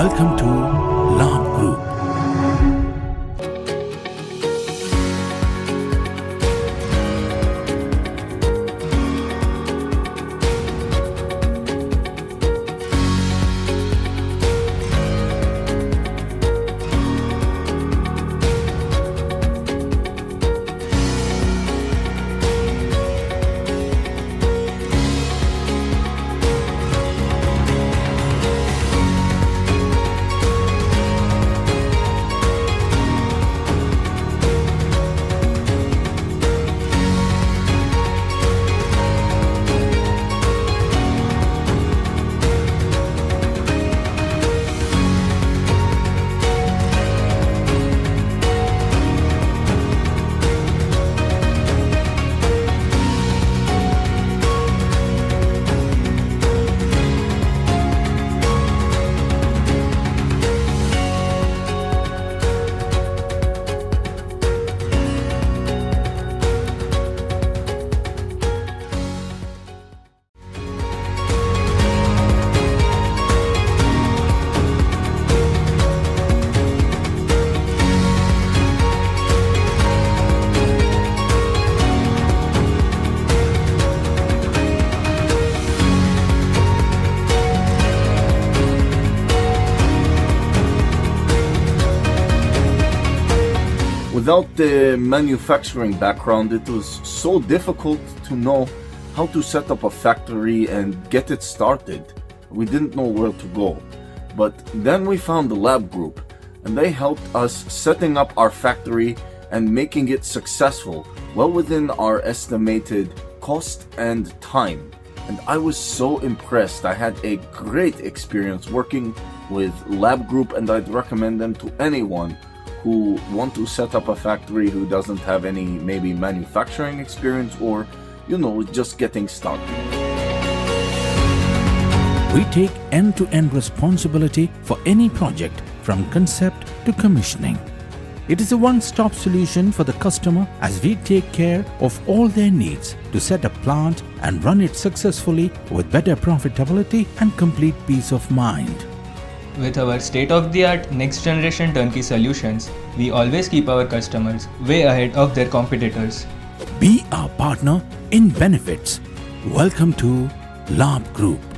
Welcome to Labh Group. Without the manufacturing background, it was so difficult to know how to set up a factory and get it started. We didn't know where to go. But then we found the Labh Group, and they helped us setting up our factory and making it successful, well within our estimated cost and time. And I was so impressed. I had a great experience working with Labh Group, and I'd recommend them to anyone who want to set up a factory who doesn't have any maybe manufacturing experience or, just getting started. We take end-to-end responsibility for any project from concept to commissioning. It is a one-stop solution for the customer as we take care of all their needs to set a plant and run it successfully with better profitability and complete peace of mind. With our state-of-the-art next-generation turnkey solutions, we always keep our customers way ahead of their competitors. Be our partner in benefits. Welcome to Labh Group.